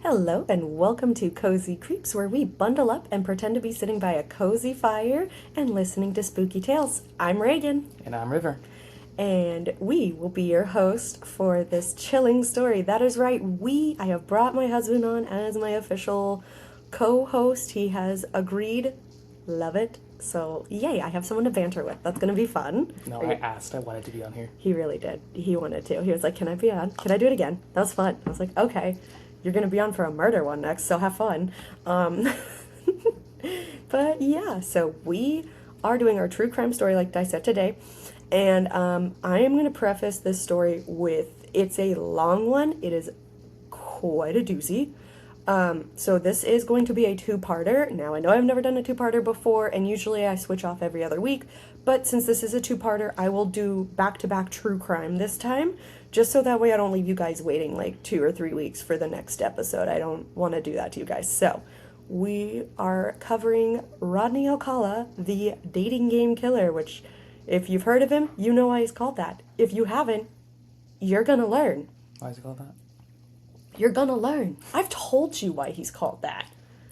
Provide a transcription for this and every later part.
Hello and welcome to Cozy Creeps, where we bundle up and pretend to be sitting by a cozy fire and listening to spooky tales. I'm Reagan, And I'm River. and we will be your host for this chilling story. That is right, I have brought my husband on as my official co-host. He has agreed. Love it. So, yay, I have someone to banter with. That's going to be fun. No, I asked. I wanted to be on here. He really did. He wanted to. He was like, "Can I be on? Can I do it again?" That was fun. I was like, "Okay, you're gonna be on for a murder one next, so have fun." Um, but yeah, so we are doing our true crime story, like I said today, and I am gonna preface this story with it's a long one. It is quite a doozy. So this is going to be a two-parter. Now, I know I've never done a two-parter before, and usually I switch off every other week, but since this is a two-parter, I will do back-to-back true crime this time, just so that way I don't leave you guys waiting like 2 or 3 weeks for the next episode. I don't want to do that to you guys. So, we are covering Rodney Alcala, the dating game killer, which, if you've heard of him, you know why he's called that. If you haven't, you're gonna learn. Why is it called that? You're gonna learn. I've told you why he's called that.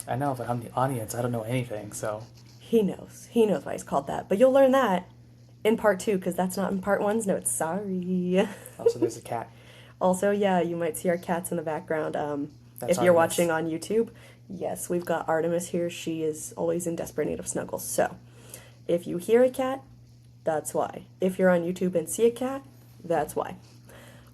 I know, but I'm the audience. I don't know anything, so. He knows. He knows why he's called that. But you'll learn that in part two, because that's not in part one's notes. Sorry. Also, there's a cat. Also, yeah, you might see our cats in the background. That's If you're Artemis. watching on YouTube, yes, we've got Artemis here. She is always in desperate need of snuggles. So, if you hear a cat, that's why. If you're on YouTube and see a cat, that's why.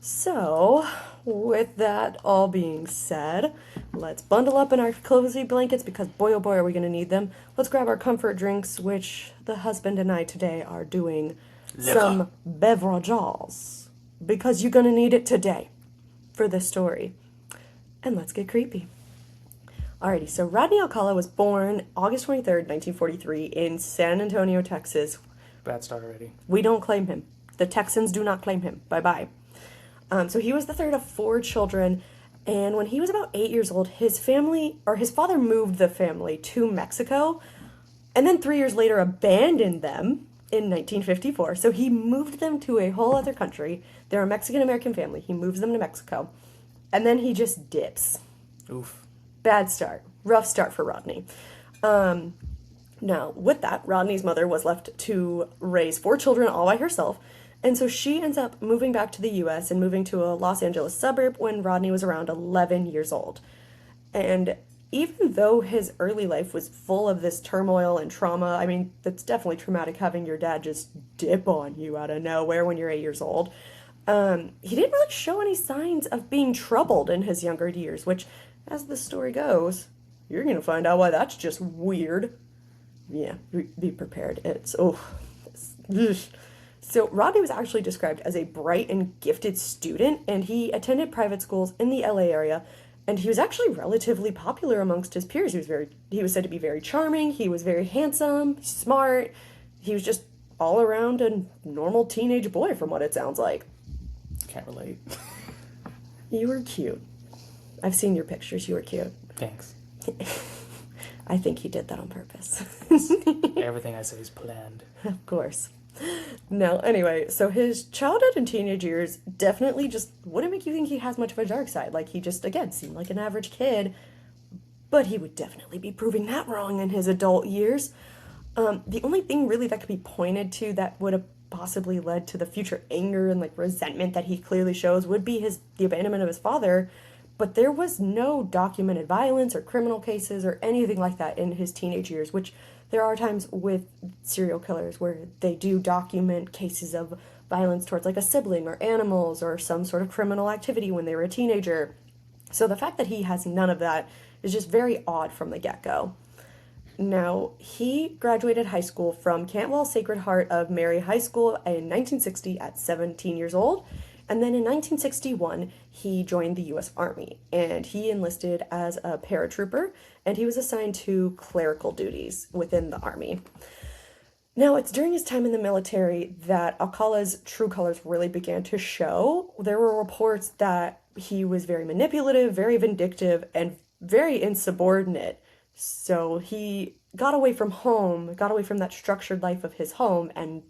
So, with that all being said, let's bundle up in our cozy blankets because boy oh boy are we going to need them. Let's grab our comfort drinks, which the husband and I today are doing some beverages because you're going to need it today for this story. And let's get creepy. Alrighty, so Rodney Alcala was born August 23rd, 1943 in San Antonio, Texas. Bad start already. We don't claim him. The Texans do not claim him. Bye-bye. So he was the third of four children, and when he was about 8 years old, his father moved the family to Mexico, and then 3 years later abandoned them in 1954. So he moved them to a whole other country. They're a Mexican-American family. He moves them to Mexico, and then he just dips. Oof. Bad start. Rough start for Rodney. Now, with that, Rodney's mother was left to raise four children all by herself. And so she ends up moving back to the U.S. and moving to a Los Angeles suburb when Rodney was around 11 years old. And even though his early life was full of this turmoil and trauma, I mean, that's definitely traumatic having your dad just dip on you out of nowhere when you're 8 years old. He didn't really show any signs of being troubled in his younger years, which, as the story goes, you're going to find out why that's just weird. Yeah, be prepared. So Rodney was actually described as a bright and gifted student, and he attended private schools in the LA area, and he was actually relatively popular amongst his peers. He was said to be very charming, he was very handsome, smart, he was just all around a normal teenage boy from what it sounds like. Can't relate. You were cute. I've seen your pictures, you were cute. Thanks. I think he did that on purpose. Everything I say is planned. Of course. No, anyway, so his childhood and teenage years definitely just wouldn't make you think he has much of a dark side. Like, he just, again, seemed like an average kid. But he would definitely be proving that wrong in his adult years. The only thing really that could be pointed to that would have possibly led to the future anger and, like, resentment that he clearly shows would be the abandonment of his father. But there was no documented violence or criminal cases or anything like that in his teenage years, which there are times with serial killers where they do document cases of violence towards like a sibling or animals or some sort of criminal activity when they were a teenager. So the fact that he has none of that is just very odd from the get-go. Now, he graduated high school from Cantwell Sacred Heart of Mary High School in 1960 at 17 years old. And then in 1961, he joined the U.S. Army, and he enlisted as a paratrooper, and he was assigned to clerical duties within the Army. Now, it's during his time in the military that Alcala's true colors really began to show. There were reports that he was very manipulative, very vindictive, and very insubordinate. So he got away from home, got away from that structured life of his home, and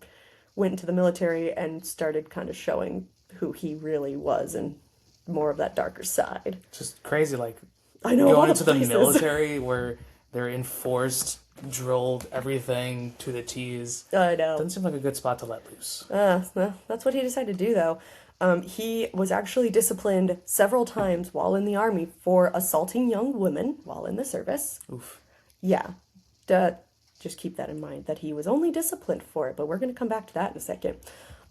went into the military and started kind of showing who he really was and more of that darker side. Just crazy, like, I know, all Going the to the places. military where they're enforced, drilled, everything to the T's. I know. Doesn't seem like a good spot to let loose. Well, that's what he decided to do, though. He was actually disciplined several times while in the army for assaulting young women while in the service. Oof. Yeah, just keep that in mind, that he was only disciplined for it, but we're going to come back to that in a second.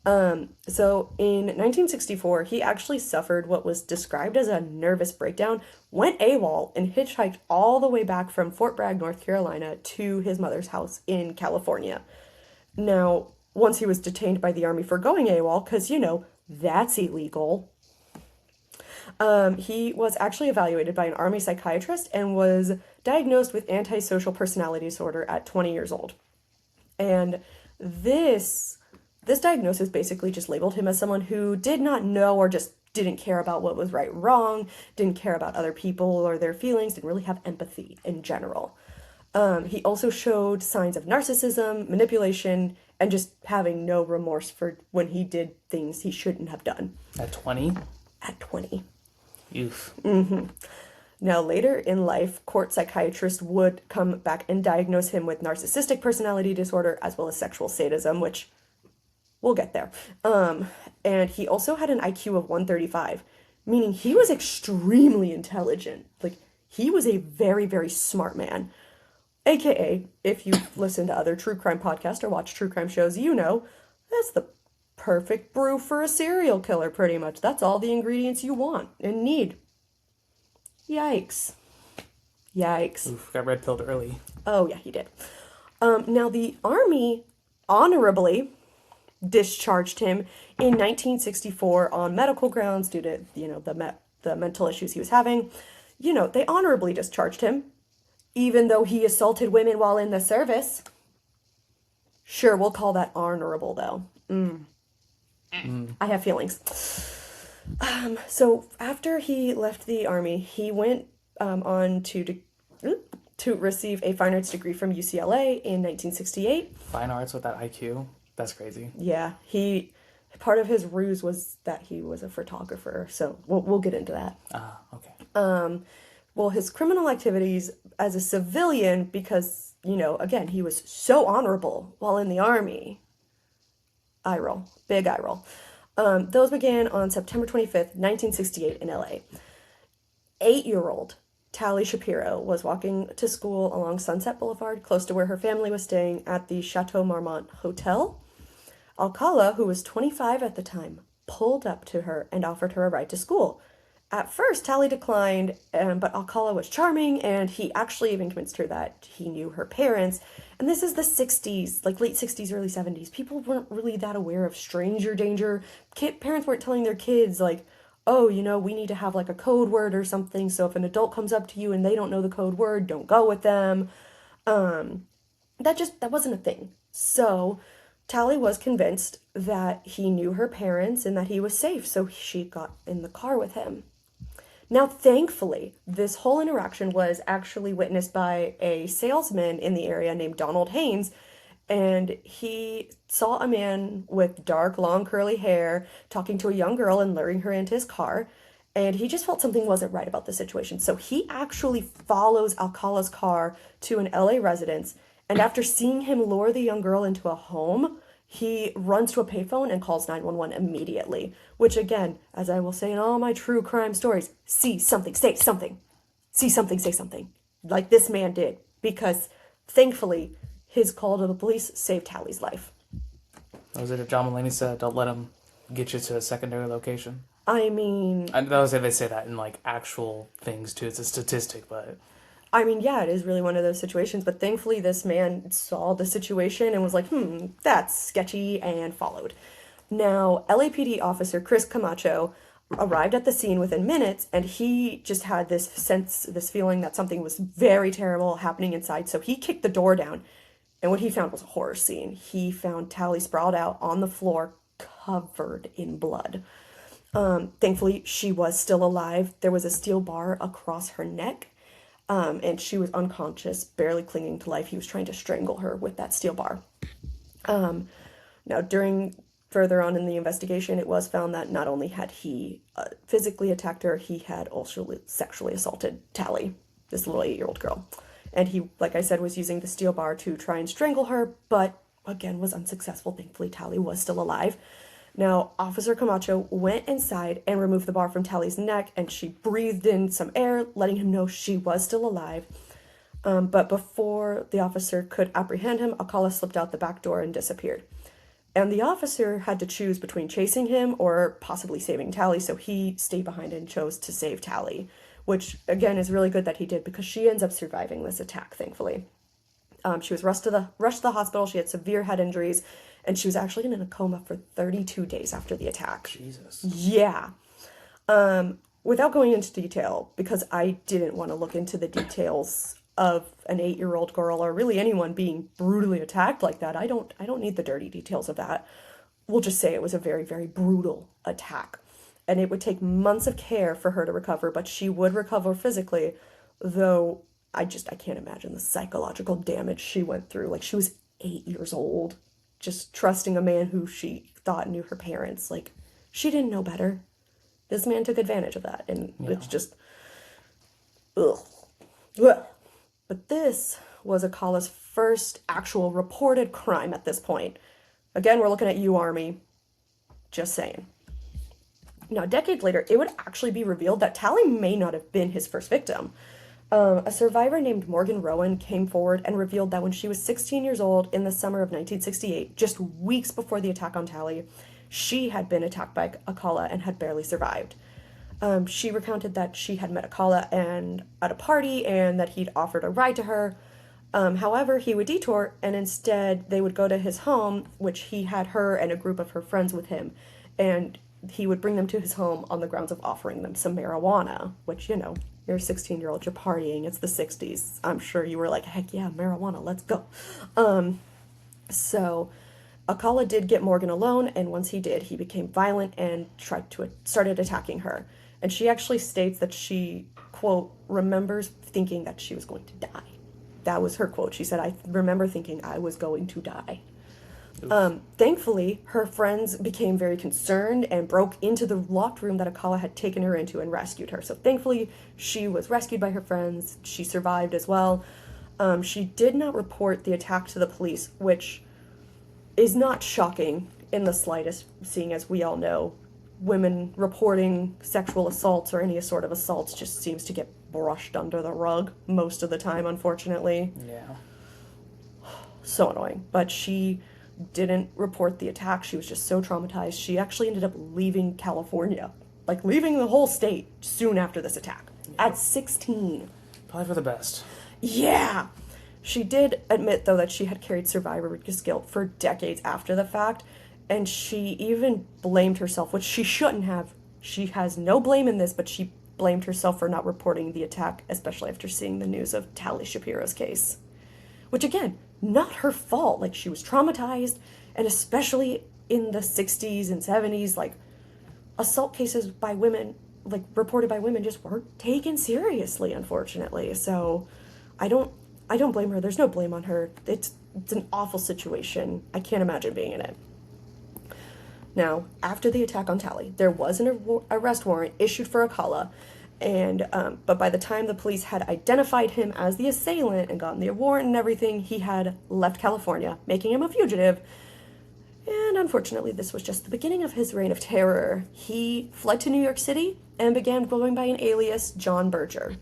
So in 1964, he actually suffered what was described as a nervous breakdown, went AWOL, and hitchhiked all the way back from Fort Bragg, North Carolina, to his mother's house in California. Now, once he was detained by the army for going AWOL, because, that's illegal, he was actually evaluated by an army psychiatrist and was diagnosed with antisocial personality disorder at 20 years old. And this diagnosis basically just labeled him as someone who did not know or just didn't care about what was right or wrong, didn't care about other people or their feelings, didn't really have empathy in general. He also showed signs of narcissism, manipulation, and just having no remorse for when he did things he shouldn't have done. At 20? At 20. Oof. Now, later in life, court psychiatrists would come back and diagnose him with narcissistic personality disorder as well as sexual sadism, which we'll get there. And he also had an IQ of 135, meaning he was extremely intelligent. Like, he was a very, very smart man. AKA, if you listen to other true crime podcasts or watch true crime shows, that's the perfect brew for a serial killer, pretty much. That's all the ingredients you want and need. Yikes. Oof, got red pilled early. Oh, yeah, he did. Now, the Army honorably discharged him in 1964 on medical grounds due to, the mental issues he was having. They honorably discharged him, even though he assaulted women while in the service. Sure, we'll call that honorable, though. I have feelings. So after he left the Army, he went on to receive a fine arts degree from UCLA in 1968. Fine arts with that IQ? That's crazy. Yeah, part of his ruse was that he was a photographer, so we'll get into that. Okay. Well, his criminal activities as a civilian, because, again, he was so honorable while in the Army. Eye roll. Big eye roll. Those began on September 25th, 1968 in LA. 8-year-old Tally Shapiro was walking to school along Sunset Boulevard, close to where her family was staying at the Chateau Marmont Hotel. Alcala, who was 25 at the time, pulled up to her and offered her a ride to school. At first, Tally declined, but Alcala was charming, and he actually even convinced her that he knew her parents. And this is the 60s, like late 60s, early 70s. People weren't really that aware of stranger danger. Parents weren't telling their kids, like, oh, we need to have like a code word or something, so if an adult comes up to you and they don't know the code word, don't go with them. That wasn't a thing. So Tally was convinced that he knew her parents and that he was safe, so she got in the car with him. Now, thankfully, this whole interaction was actually witnessed by a salesman in the area named Donald Haynes, and he saw a man with dark, long, curly hair talking to a young girl and luring her into his car, and he just felt something wasn't right about the situation. So he actually follows Alcala's car to an LA residence, and after seeing him lure the young girl into a home, he runs to a payphone and calls 911 immediately, which again, as I will say in all my true crime stories, see something, say something. See something, say something. Like this man did, because thankfully, his call to the police saved Tally's life. Was it if John Mulaney said, don't let him get you to a secondary location? I mean... They say that in like actual things too, it's a statistic, but... I mean, yeah, it is really one of those situations, but thankfully this man saw the situation and was like, that's sketchy, and followed. Now, LAPD officer Chris Camacho arrived at the scene within minutes, and he just had this feeling that something was very terrible happening inside, so he kicked the door down, and what he found was a horror scene. He found Tally sprawled out on the floor, covered in blood. Thankfully, she was still alive. There was a steel bar across her neck, and she was unconscious, barely clinging to life. He was trying to strangle her with that steel bar. Now, during further on in the investigation, it was found that not only had he physically attacked her, he had also sexually assaulted Tally, this little 8-year-old girl. And he, like I said, was using the steel bar to try and strangle her, but again was unsuccessful. Thankfully, Tally was still alive. Now, Officer Camacho went inside and removed the bar from Tally's neck, and she breathed in some air, letting him know she was still alive. But before the officer could apprehend him, Alcala slipped out the back door and disappeared. And the officer had to choose between chasing him or possibly saving Tally, so he stayed behind and chose to save Tally, which, again, is really good that he did because she ends up surviving this attack, thankfully. She was rushed to the hospital. She had severe head injuries, and she was actually in a coma for 32 days after the attack. Jesus. Yeah. Without going into detail, because I didn't want to look into the details of an 8-year-old girl or really anyone being brutally attacked like that. I don't need the dirty details of that. We'll just say it was a very, very brutal attack. And it would take months of care for her to recover, but she would recover physically, though I can't imagine the psychological damage she went through. Like, she was 8 years old, just trusting a man who she thought knew her parents. Like, she didn't know better. This man took advantage of that, and it's just, ugh. Ugh. But this was Alcala's first actual reported crime at this point. Again, we're looking at you, Army. Just saying. Now, decades later, it would actually be revealed that Tally may not have been his first victim. A survivor named Morgan Rowan came forward and revealed that when she was 16 years old in the summer of 1968, just weeks before the attack on Tally, she had been attacked by Alcala and had barely survived. She recounted that she had met Alcala at a party and that he'd offered a ride to her. However, he would detour, and instead they would go to his home, which he had her and a group of her friends with him, and he would bring them to his home on the grounds of offering them some marijuana, which, you're a 16-year-old, you're partying, it's the 60s. I'm sure you were like, heck yeah, marijuana, let's go. So Alcala did get Morgan alone, and once he did, he became violent and started attacking her. And she actually states that she, quote, remembers thinking that she was going to die. That was her quote. She said, I remember thinking I was going to die. Thankfully, her friends became very concerned and broke into the locked room that Alcala had taken her into and rescued her. So thankfully, she was rescued by her friends. She survived as well. She did not report the attack to the police, which is not shocking in the slightest, seeing as we all know, women reporting sexual assaults or any sort of assaults just seems to get brushed under the rug most of the time, unfortunately. Yeah. So annoying. But she didn't report the attack. She was just so traumatized. She actually ended up leaving California, like leaving the whole state soon after this attack. Yeah. At 16. Probably for the best. Yeah. She did admit, though, that she had carried survivor's guilt for decades after the fact, and she even blamed herself, which she shouldn't have. She has no blame in this, but she blamed herself for not reporting the attack, especially after seeing the news of Tally Shapiro's case. Which, again, not her fault. Like, she was traumatized, and especially in the 60s and 70s, like, assault cases by women, like, reported by women just weren't taken seriously, unfortunately. So, I don't blame her. There's no blame on her. It's an awful situation. I can't imagine being in it. Now, after the attack on Tally, there was an arrest warrant issued for Alcala, but by the time the police had identified him as the assailant and gotten the warrant and everything, he had left California, making him a fugitive. And unfortunately, this was just the beginning of his reign of terror. He fled to New York City and began going by an alias, John Berger.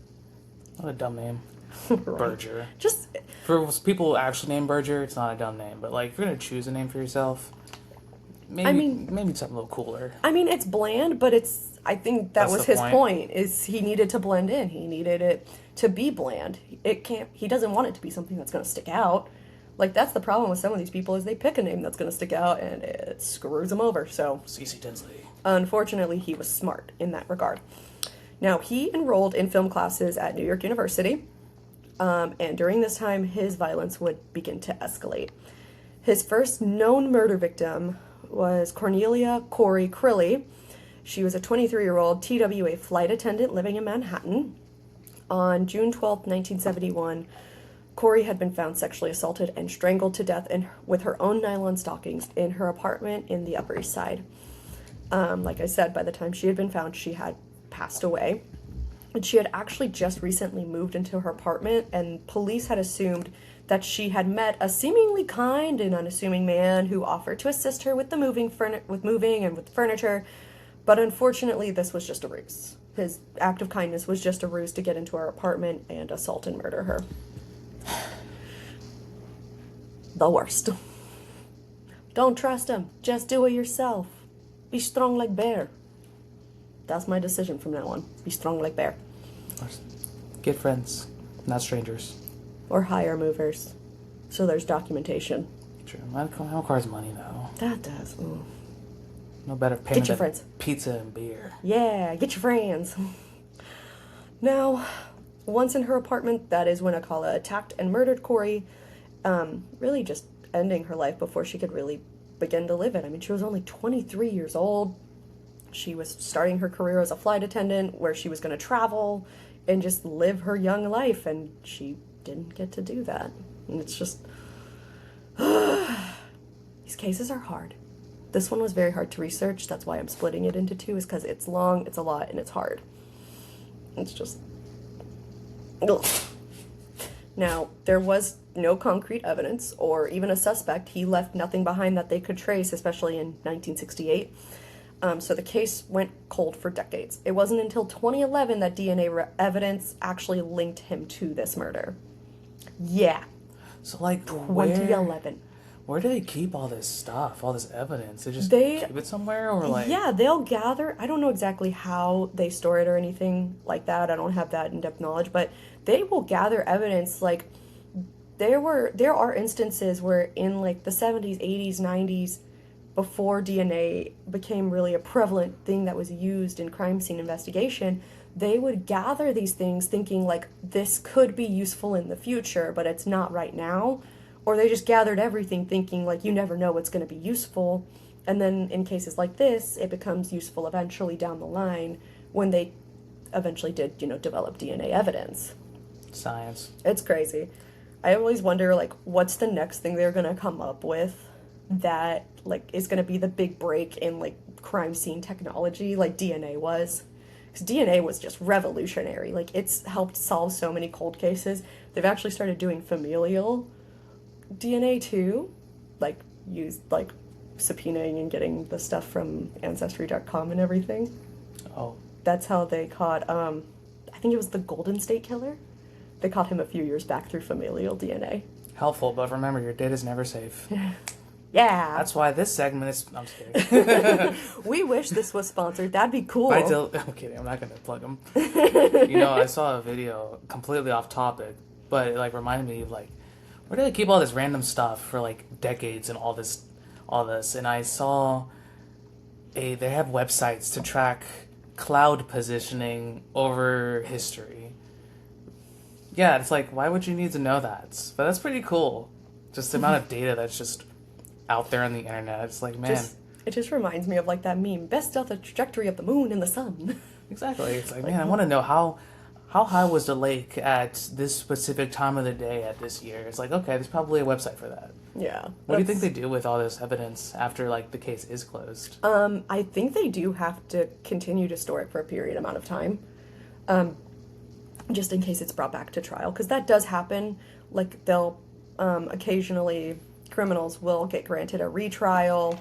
What a dumb name. Right. Berger. Just for people who actually named Berger, it's not a dumb name. But like, if you're gonna choose a name for yourself, maybe something a little cooler. I mean, it's bland, but I think that was his point. Is he needed to blend in. He needed it to be bland. He doesn't want it to be something that's going to stick out. Like, that's the problem with some of these people, is they pick a name that's going to stick out and it screws them over. So CeCe Tinsley. Unfortunately, he was smart in that regard. Now, he enrolled in film classes at New York University, and during this time, his violence would begin to escalate. His first known murder victim was Cornelia Corey Crilly. She was a 23-year-old TWA flight attendant living in Manhattan. On June 12, 1971, Corey had been found sexually assaulted and strangled to death with her own nylon stockings in her apartment in the Upper East Side. Like I said, by the time she had been found, she had passed away. And she had actually just recently moved into her apartment, and police had assumed that she had met a seemingly kind and unassuming man who offered to assist her with the moving and with furniture. But unfortunately, this was just a ruse. His act of kindness was just a ruse to get into her apartment and assault and murder her. The worst. Don't trust him. Just do it yourself. Be strong like bear. That's my decision from now on. Be strong like bear. Get friends, not strangers. Or hire movers. So there's documentation. True. That requires money, though. That does. Ooh. No better payment Get your than friends. Pizza and beer. Yeah, get your friends. Now, once in her apartment, that is when Alcala attacked and murdered Corey, really just ending her life before she could really begin to live it. I mean, she was only 23 years old. She was starting her career as a flight attendant where she was going to travel and just live her young life, and she didn't get to do that. And it's just... These cases are hard. This one was very hard to research. That's why I'm splitting it into two, is because it's long, it's a lot, and it's hard. It's just... Ugh. Now, there was no concrete evidence or even a suspect. He left nothing behind that they could trace, especially in 1968. So the case went cold for decades. It wasn't until 2011 that DNA evidence actually linked him to this murder. Yeah. So, like, 2011. Where do they keep all this stuff, all this evidence? They just keep it somewhere, or like... Yeah, they'll gather... I don't know exactly how they store it or anything like that. I don't have that in-depth knowledge, but they will gather evidence. Like, there are instances where in, like, the 70s, 80s, 90s, before DNA became really a prevalent thing that was used in crime scene investigation, they would gather these things thinking, like, this could be useful in the future, but it's not right now. Or they just gathered everything thinking, like, you never know what's going to be useful. And then in cases like this, it becomes useful eventually down the line when they eventually did, develop DNA evidence. Science. It's crazy. I always wonder, like, what's the next thing they're going to come up with that, like, is going to be the big break in, like, crime scene technology, like DNA was. Because DNA was just revolutionary. Like, it's helped solve so many cold cases. They've actually started doing familial DNA too, like subpoenaing and getting the stuff from Ancestry.com and everything. Oh. That's how they caught, I think it was the Golden State Killer. They caught him a few years back through familial DNA. Helpful, but remember, your data's never safe. Yeah. That's why this segment is... I'm just kidding. We wish this was sponsored. That'd be cool. I'm kidding. I'm not going to plug them. I saw a video completely off topic, but it, like, reminded me of, like, where do they keep all this random stuff for, like, decades and all this? And I saw they have websites to track cloud positioning over history. Yeah, it's like, why would you need to know that? But that's pretty cool. Just the amount of data that's just out there on the internet. It's like, man. It just reminds me of, like, that meme, best out the trajectory of the moon and the sun. Exactly. It's like, man, I want to know how high was the lake at this specific time of the day at this year? It's like, okay, there's probably a website for that. Yeah. What do you think they do with all this evidence after, like, the case is closed? I think they do have to continue to store it for a period amount of time. Just in case it's brought back to trial. Because that does happen. Like, they'll occasionally... criminals will get granted a retrial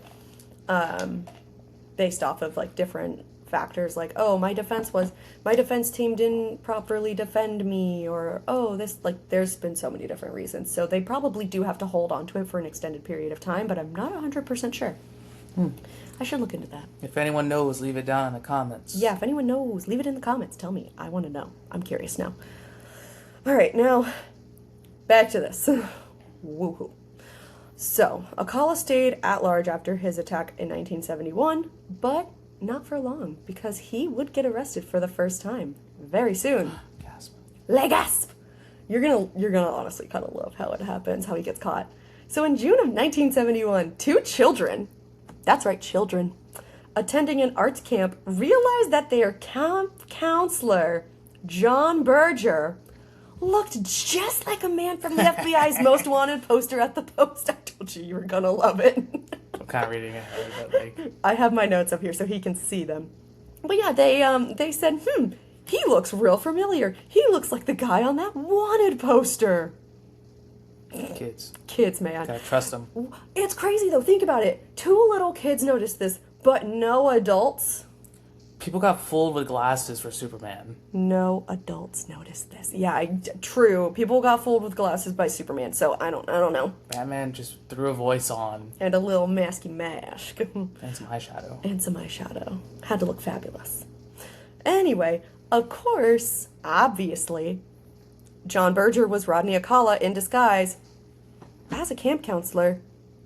based off of, like, different factors, like, oh, my defense team didn't properly defend me, or, oh, this, like, there's been so many different reasons. So they probably do have to hold on to it for an extended period of time, but I'm not 100% sure. I should look into that. If anyone knows, leave it down in the comments. Yeah, if anyone knows, leave it in the comments. Tell me. I want to know. I'm curious now. All right, now, back to this. Woohoo. So, Alcala stayed at large after his attack in 1971, but not for long, because he would get arrested for the first time very soon. Gasp. Gasp! You're gonna honestly kind of love how it happens, how he gets caught. So in June of 1971, two children, that's right, children, attending an arts camp realized that their camp counselor, John Berger, looked just like a man from the FBI's Most Wanted poster at the post. I told you were gonna love it. I'm kind of reading ahead, but like, I have my notes up here so he can see them. But yeah, they said, he looks real familiar. He looks like the guy on that Wanted poster. Kids, man. Gotta trust them. It's crazy though. Think about it. 2 little kids noticed this, but no adults. People got fooled with glasses for Superman. No adults noticed this. Yeah, true. People got fooled with glasses by Superman, so I don't know. Batman just threw a voice on. And a little masky mask. And some eyeshadow. Had to look fabulous. Anyway, of course, obviously, John Berger was Rodney Alcala in disguise as a camp counselor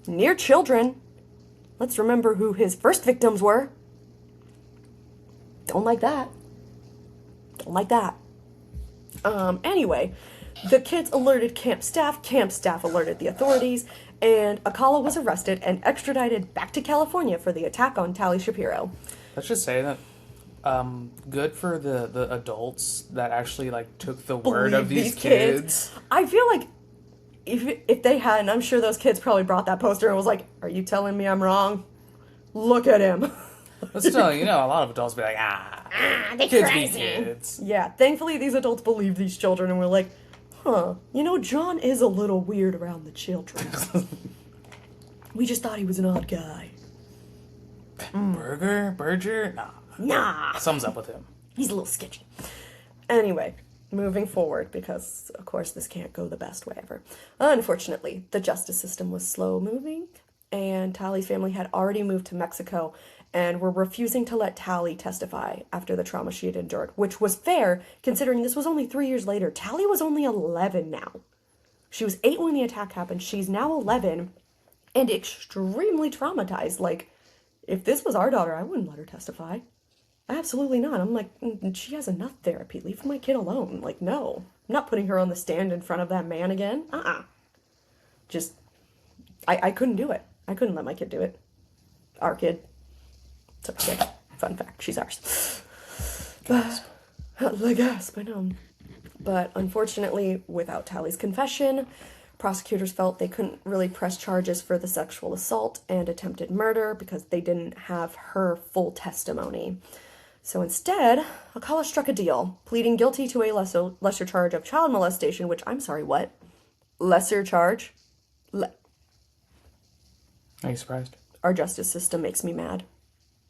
near children. Let's remember who his first victims were. Don't like that. Anyway, the kids alerted camp staff alerted the authorities, and Alcala was arrested and extradited back to California for the attack on Tally Shapiro. Let's just say that good for the adults that actually like took the word of these kids. I feel like if they hadn't, I'm sure those kids probably brought that poster and was like, "Are you telling me I'm wrong? Look at him." But still, a lot of adults be like, they kids crazy. be kids. Yeah, thankfully these adults believe these children and were like, John is a little weird around the children. We just thought he was an odd guy. Berger? Nah. Something's up with him. He's a little sketchy. Anyway, moving forward, because of course this can't go the best way ever. Unfortunately, the justice system was slow moving, and Tally's family had already moved to Mexico and were refusing to let Tally testify after the trauma she had endured, which was fair, considering this was only 3 years later. Tally was only 11 now. She was 8 when the attack happened. She's now 11 and extremely traumatized. Like, if this was our daughter, I wouldn't let her testify. Absolutely not. I'm like, she has enough therapy. Leave my kid alone. Like, no. I'm not putting her on the stand in front of that man again. Just, I couldn't do it. I couldn't let my kid do it. Our kid. Sorry, fun fact, she's ours. The gasp, I know. But unfortunately, without Tally's confession, prosecutors felt they couldn't really press charges for the sexual assault and attempted murder because they didn't have her full testimony. So instead, Alcala struck a deal, pleading guilty to a lesser charge of child molestation, which, I'm sorry, what? Lesser charge? Are you surprised? Our justice system makes me mad.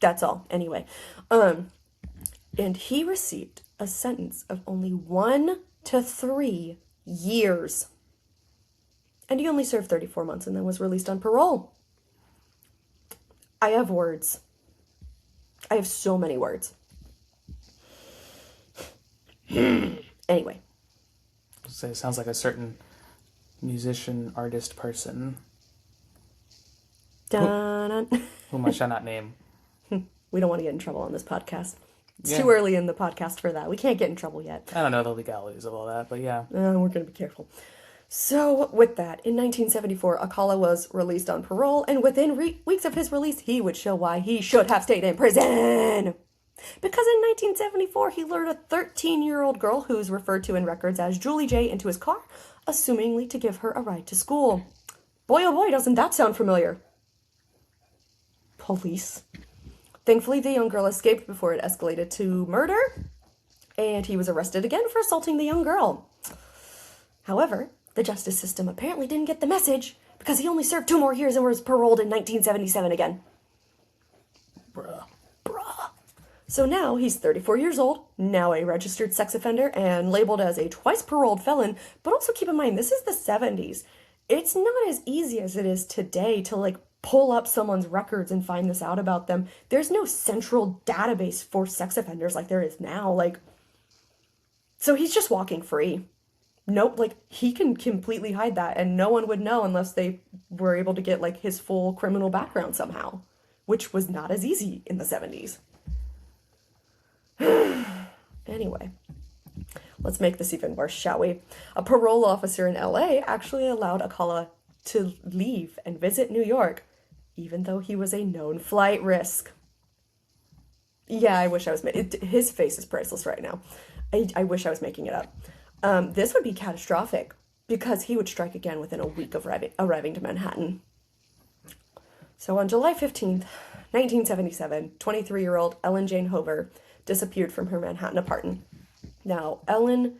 That's all. Anyway. And he received a sentence of only 1 to 3 years. And he only served 34 months and then was released on parole. I have words. I have so many words. Anyway. So it sounds like a certain musician, artist, person. Whom I shall not name. We don't want to get in trouble on this podcast. It's too early in the podcast for that. We can't get in trouble yet. I don't know the legalities of all that, but yeah. We're going to be careful. So, with that, in 1974, Alcala was released on parole, and within weeks of his release, he would show why he should have stayed in prison. Because in 1974, he lured a 13-year-old girl who's referred to in records as Julie J. into his car, assumingly to give her a ride to school. Boy, oh boy, doesn't that sound familiar. Police. Thankfully, the young girl escaped before it escalated to murder, and he was arrested again for assaulting the young girl. However, the justice system apparently didn't get the message because he only served 2 more years and was paroled in 1977 again. Bruh. So now he's 34 years old, now a registered sex offender and labeled as a twice paroled felon, but also keep in mind, this is the 70s. It's not as easy as it is today to pull up someone's records and find this out about them. There's no central database for sex offenders like there is now. So he's just walking free. Nope, he can completely hide that and no one would know unless they were able to get his full criminal background somehow, which was not as easy in the 70s. Anyway, let's make this even worse, shall we? A parole officer in LA actually allowed Alcala to leave and visit New York, even though he was a known flight risk. Yeah, I wish I was... his face is priceless right now. I wish I was making it up. This would be catastrophic because he would strike again within a week of arriving to Manhattan. So on July 15th, 1977, 23-year-old Ellen Jane Hover disappeared from her Manhattan apartment. Now, Ellen,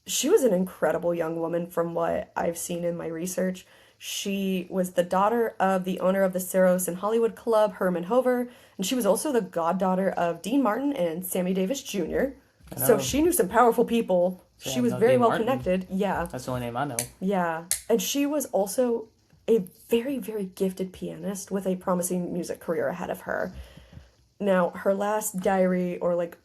she was an incredible young woman from what I've seen in my research. She was the daughter of the owner of the Saros and Hollywood Club, Herman Hover, and she was also the goddaughter of Dean Martin and Sammy Davis Jr. So she knew some powerful people. Yeah, She was no, very Dean well Martin. connected. Yeah. That's the only name I know. Yeah. And she was also a very, very gifted pianist with a promising music career ahead of her. Now, her last diary, or like,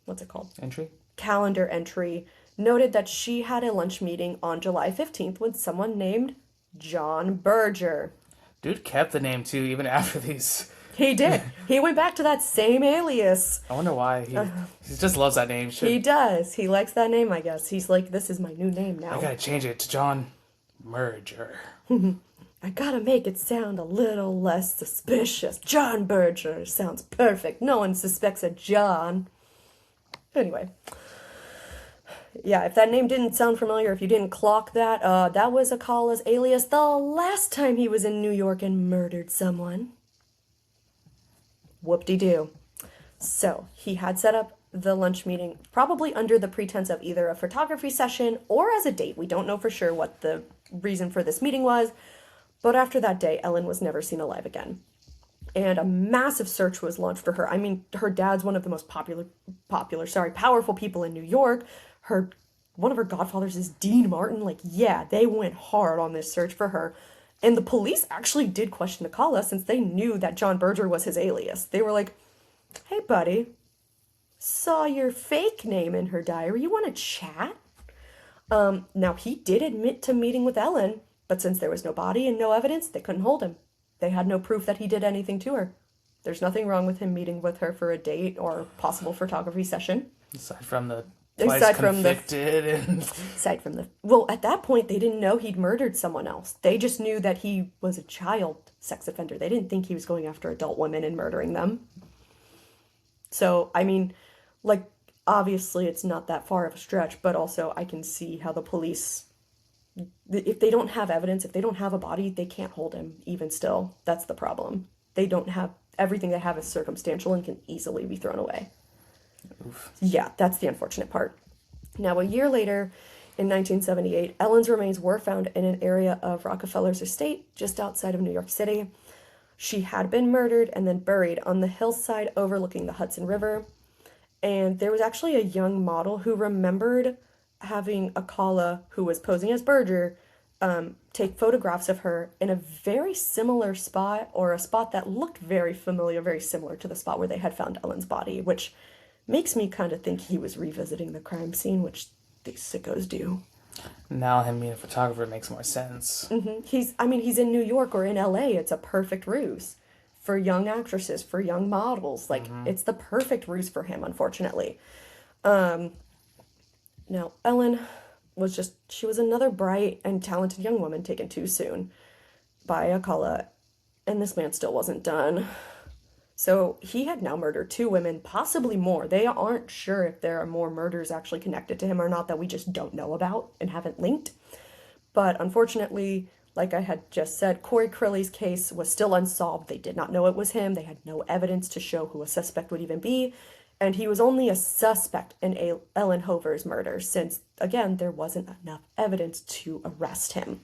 what's it called? Entry? Calendar entry, noted that she had a lunch meeting on July 15th with someone named John Berger. Dude kept the name too, even after these. He did. He went back to that same alias. I wonder why. He just loves that name. He does. He likes that name, I guess. He's like, this is my new name now. I gotta change it to John Merger. I gotta make it sound a little less suspicious. John Berger sounds perfect. No one suspects a John. Anyway. Yeah, if that name didn't sound familiar, if you didn't clock that, that was Alcala's alias the last time he was in New York and murdered someone. Whoop-de-doo. So, he had set up the lunch meeting probably under the pretense of either a photography session or as a date. We don't know for sure what the reason for this meeting was, but after that day, Ellen was never seen alive again. And a massive search was launched for her. I mean, her dad's one of the most powerful people in New York. One of her godfathers is Dean Martin. Like, yeah, they went hard on this search for her. And the police actually did question Alcala since they knew that John Berger was his alias. They were like, hey, buddy, saw your fake name in her diary. You want to chat? Now, he did admit to meeting with Ellen, but since there was no body and no evidence, they couldn't hold him. They had no proof that he did anything to her. There's nothing wrong with him meeting with her for a date or possible photography session. Aside from the Aside from well, at that point, they didn't know he'd murdered someone else. They just knew that he was a child sex offender. They didn't think he was going after adult women and murdering them. So, I mean, like, obviously it's not that far of a stretch, but also I can see how the police, if they don't have evidence, if they don't have a body, they can't hold him even still. That's the problem. They don't have, everything they have is circumstantial and can easily be thrown away. Oof. Yeah, that's the unfortunate part. Now, a year later, in 1978, Ellen's remains were found in an area of Rockefeller's estate just outside of New York City. She had been murdered and then buried on the hillside overlooking the Hudson River. And there was actually a young model who remembered having Alcala, who was posing as Berger, take photographs of her in a very similar spot, or a spot that looked very familiar, very similar to the spot where they had found Ellen's body, which makes me kind of think he was revisiting the crime scene, which these sickos do. Now him being a photographer makes more sense. Mm-hmm. He's in New York or in LA. It's a perfect ruse for young actresses, for young models. Like, it's the perfect ruse for him, unfortunately. Now, Ellen she was another bright and talented young woman taken too soon by Alcala, and this man still wasn't done. So he had now murdered 2 women, possibly more. They aren't sure if there are more murders actually connected to him or not that we just don't know about and haven't linked. But unfortunately, like I had just said, Corey Crilly's case was still unsolved. They did not know it was him. They had no evidence to show who a suspect would even be. And he was only a suspect in Ellen Hover's murder since, again, there wasn't enough evidence to arrest him.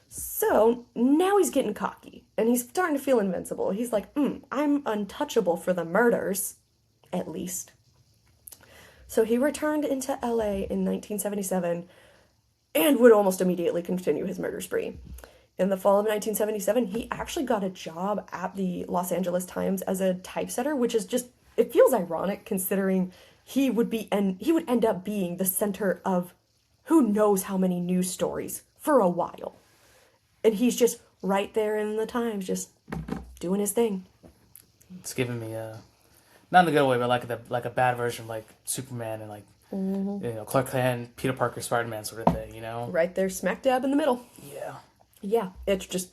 So now he's getting cocky and he's starting to feel invincible. He's like, I'm untouchable for the murders, at least. So he returned into LA in 1977 and would almost immediately continue his murder spree. In the fall of 1977, he actually got a job at the Los Angeles Times as a typesetter, which is just, it feels ironic considering he would end up being the center of who knows how many news stories for a while. And he's just right there in the Times, just doing his thing. It's giving me not in a good way, but like a bad version of like Superman and like Clark Kent, Peter Parker, Spider-Man sort of thing, Right there, smack dab in the middle. Yeah. Yeah, it's just,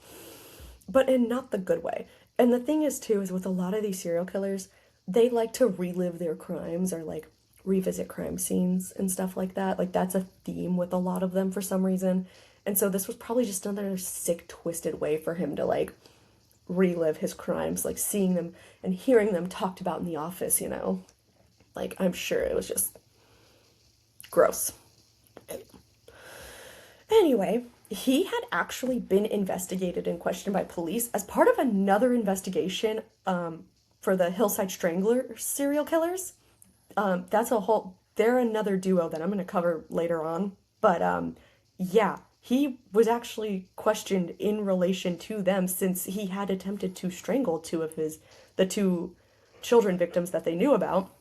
but in not the good way. And the thing is too, is with a lot of these serial killers, they like to relive their crimes or like revisit crime scenes and stuff like that. Like, that's a theme with a lot of them for some reason. And so this was probably just another sick, twisted way for him to, like, relive his crimes, like seeing them and hearing them talked about in the office, you know? Like, I'm sure it was just gross. Anyway, he had actually been investigated and questioned by police as part of another investigation for the Hillside Strangler serial killers. They're another duo that I'm going to cover later on. But yeah, he was actually questioned in relation to them since he had attempted to strangle the two children victims that they knew about.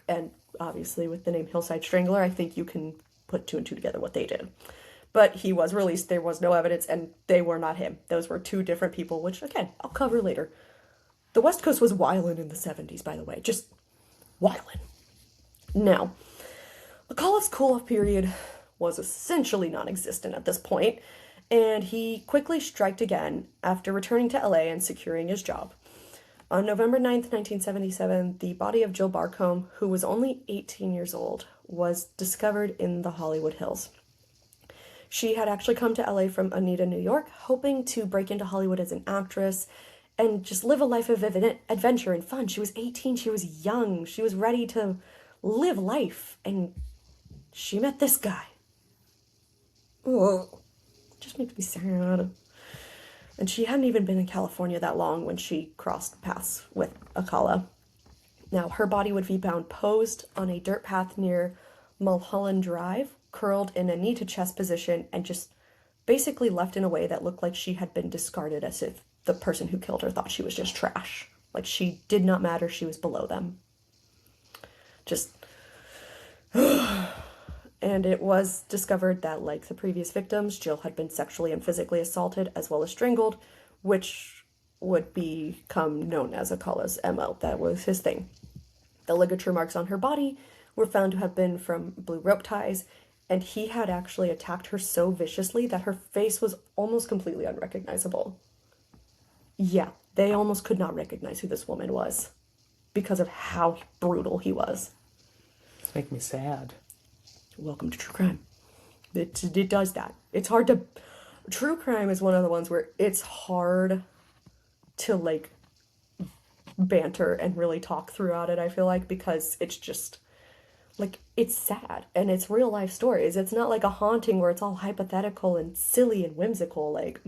And obviously, with the name Hillside Strangler, I think you can put two and two together what they did. But he was released, there was no evidence, and they were not him. Those were two different people, which, again, I'll cover later. The West Coast was wildin' in the 70s, by the way. Just wildin'. Now, Alcala's cool-off period was essentially non-existent at this point, and he quickly striked again after returning to LA and securing his job. On November 9th, 1977, the body of Jill Barcombe, who was only 18 years old, was discovered in the Hollywood Hills. She had actually come to LA from Oneida, New York, hoping to break into Hollywood as an actress and just live a life of adventure and fun. She was 18, she was young, she was ready to live life, and she met this guy. Oh, just makes me sad. And she hadn't even been in California that long when she crossed paths with Alcala. Now, her body would be found posed on a dirt path near Mulholland Drive, curled in a knee-to-chest position, and just basically left in a way that looked like she had been discarded, as if the person who killed her thought she was just trash. Like, she did not matter, she was below them. Just... And it was discovered that, like the previous victims, Jill had been sexually and physically assaulted as well as strangled, which would become known as Alcala's MO. That was his thing. The ligature marks on her body were found to have been from blue rope ties, and he had actually attacked her so viciously that her face was almost completely unrecognizable. Yeah, they almost could not recognize who this woman was because of how brutal he was. It's making me sad. Welcome to true crime. It does that. It's hard to... True crime is one of the ones where it's hard to, like, banter and really talk throughout it, I feel like, because it's just... Like, it's sad, and it's real life stories. It's not like a haunting where it's all hypothetical and silly and whimsical, like...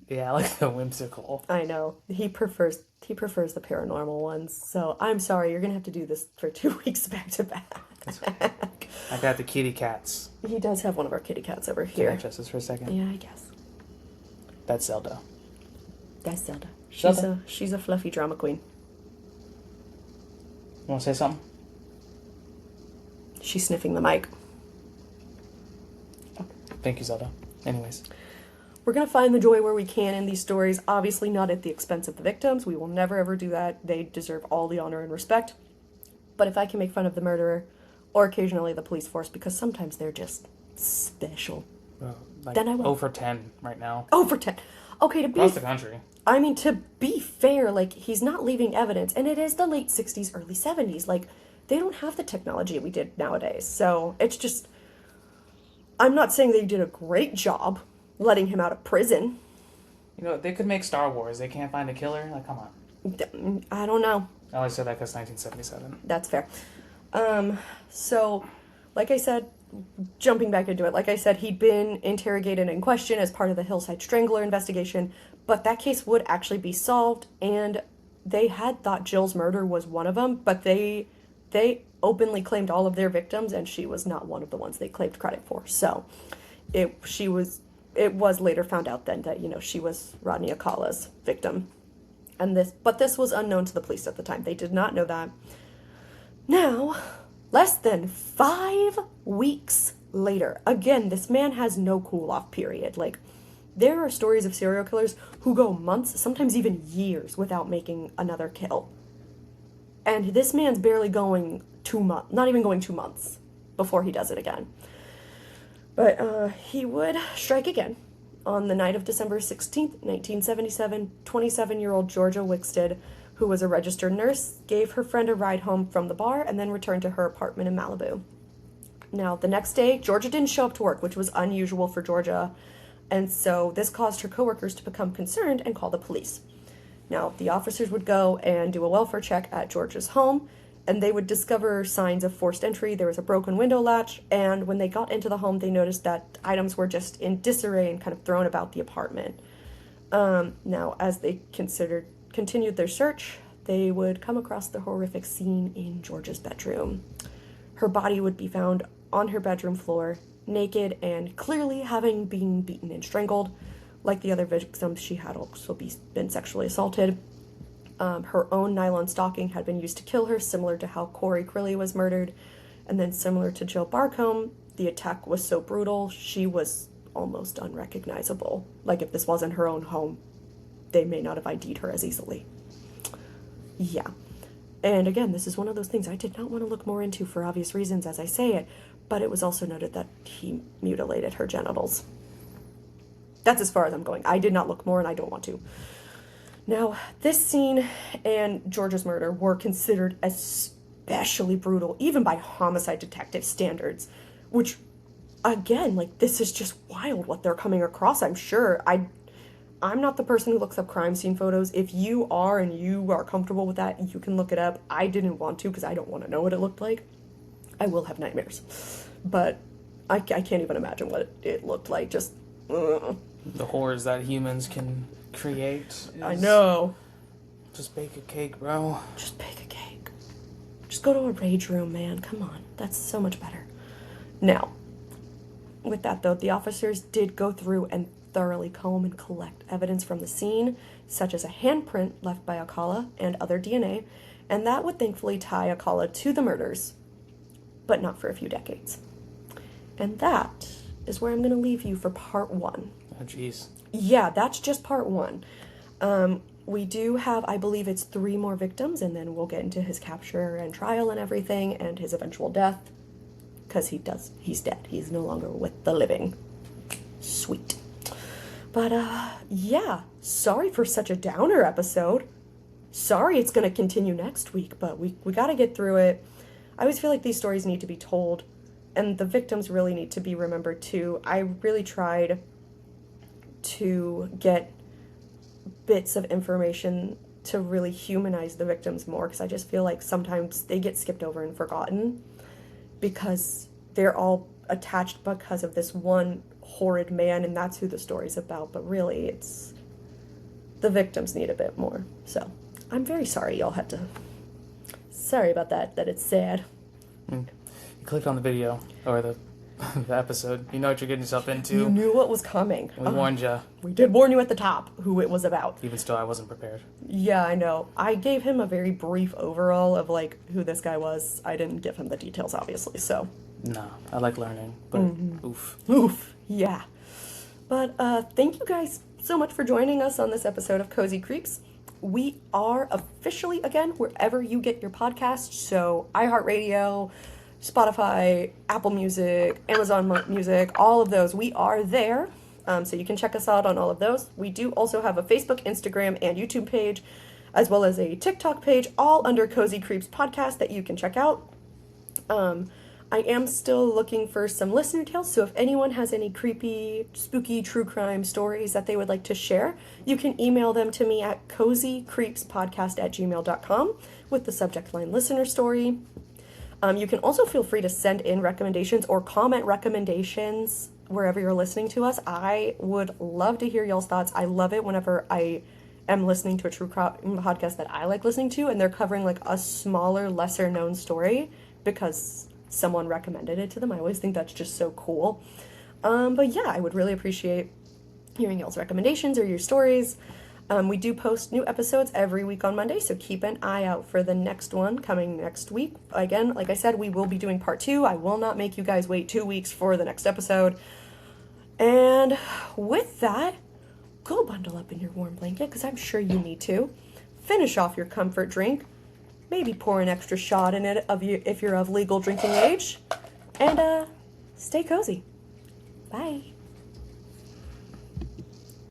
Yeah, I like the whimsical. I know. He prefers the paranormal ones, so I'm sorry, you're gonna have to do this for 2 weeks back to back. I got the kitty cats. He does have one of our kitty cats over Can here. I adjust this for a second? Yeah, I guess. That's Zelda. That's Zelda. Zelda. She's a fluffy drama queen. You want to say something? She's sniffing the mic. Thank you, Zelda. Anyways. We're going to find the joy where we can in these stories, obviously not at the expense of the victims. We will never ever do that. They deserve all the honor and respect. But if I can make fun of the murderer, or occasionally the police force, because sometimes they're just special, then I will. 0 for 10 right now. 0 for 10. Okay, Across the country. I mean, to be fair, like, he's not leaving evidence, and it is the late 60s, early 70s. Like, they don't have the technology we did nowadays. So it's just... I'm not saying they did a great job letting him out of prison. You know, they could make Star Wars. They can't find a killer? Like, come on. I don't know. I only said that because 1977. That's fair. So, like I said, jumping back into it, like I said, he'd been interrogated and questioned as part of the Hillside Strangler investigation, but that case would actually be solved, and they had thought Jill's murder was one of them, but they openly claimed all of their victims, and she was not one of the ones they claimed credit for. So, it was later found out then that, you know, she was Rodney Alcala's victim. But this was unknown to the police at the time. They did not know that. Now, less than 5 weeks later, again, this man has no cool-off period. Like, there are stories of serial killers who go months, sometimes even years, without making another kill. And this man's barely going 2 months, not even going 2 months before he does it again. But he would strike again. On the night of December 16th, 1977, 27-year-old Georgia Wicksted, who was a registered nurse, gave her friend a ride home from the bar and then returned to her apartment in Malibu. Now, the next day, Georgia didn't show up to work, which was unusual for Georgia, and so this caused her coworkers to become concerned and call the police. Now, the officers would go and do a welfare check at Georgia's home, and they would discover signs of forced entry. There was a broken window latch, and when they got into the home, they noticed that items were just in disarray and kind of thrown about the apartment. Now, as they continued their search, they would come across the horrific scene in Georgia's bedroom. Her body would be found on her bedroom floor, naked and clearly having been beaten and strangled. Like the other victims, she had also been sexually assaulted. Her own nylon stocking had been used to kill her, similar to how Corey Crilly was murdered. And then similar to Jill Barcombe, the attack was so brutal, she was almost unrecognizable. Like if this wasn't her own home, they may not have ID'd her as easily. Yeah. And again, this is one of those things I did not want to look more into for obvious reasons as I say it, but it was also noted that he mutilated her genitals. That's as far as I'm going. I did not look more and I don't want to. Now, this scene and Georgia's murder were considered especially brutal, even by homicide detective standards, which, again, like, this is just wild what they're coming across, I'm sure. I'm not the person who looks up crime scene photos. If you are and you are comfortable with that, you can look it up. I didn't want to because I don't want to know what it looked like. I will have nightmares. But I can't even imagine what it looked like. Just, The horrors that humans can create. I know. Just bake a cake, bro. Just bake a cake. Just go to a rage room, man. Come on. That's so much better. Now, with that though, the officers did go through and thoroughly comb and collect evidence from the scene, such as a handprint left by Alcala and other DNA, and that would thankfully tie Alcala to the murders, but not for a few decades. And that is where I'm going to leave you for part 1. Oh, jeez. Yeah, that's just part 1. We do have, I believe it's 3 more victims, and then we'll get into his capture and trial and everything, and his eventual death, because he's dead. He's no longer with the living. Sweet. But, yeah, sorry for such a downer episode. Sorry it's going to continue next week, but we got to get through it. I always feel like these stories need to be told, and the victims really need to be remembered too. I really tried to get bits of information to really humanize the victims more, because I just feel like sometimes they get skipped over and forgotten because they're all attached because of this one horrid man, and that's who the story's about. But really, it's the victims need a bit more. So I'm very sorry y'all had to. Sorry about that it's sad. You clicked on the video or the episode. You know what you're getting yourself into. You knew what was coming. We warned you. We did warn you at the top who it was about. Even still, I wasn't prepared. Yeah, I know. I gave him a very brief overall of like who this guy was. I didn't give him the details, obviously. So. No, I like learning, but Oof. Yeah. But thank you guys so much for joining us on this episode of Cozy Creeps. We are officially, again, wherever you get your podcasts. So iHeartRadio, Spotify, Apple Music, Amazon Music, all of those. We are there. So you can check us out on all of those. We do also have a Facebook, Instagram, and YouTube page, as well as a TikTok page, all under Cozy Creeps Podcast that you can check out. I am still looking for some listener tales, so if anyone has any creepy, spooky, true crime stories that they would like to share, you can email them to me at cozycreepspodcast@gmail.com with the subject line listener story. You can also feel free to send in recommendations or comment recommendations wherever you're listening to us. I would love to hear y'all's thoughts. I love it whenever I am listening to a true crime podcast that I like listening to, and they're covering like a smaller, lesser known story because someone recommended it to them. I always think that's just so cool. But yeah, I would really appreciate hearing y'all's recommendations or your stories. We do post new episodes every week on Monday, so keep an eye out for the next one coming next week. Again, like I said, we will be doing part 2. I will not make you guys wait 2 weeks for the next episode. And with that, go bundle up in your warm blanket, because I'm sure you need to. Finish off your comfort drink. Maybe pour an extra shot in it if you're of legal drinking age. And stay cozy. Bye.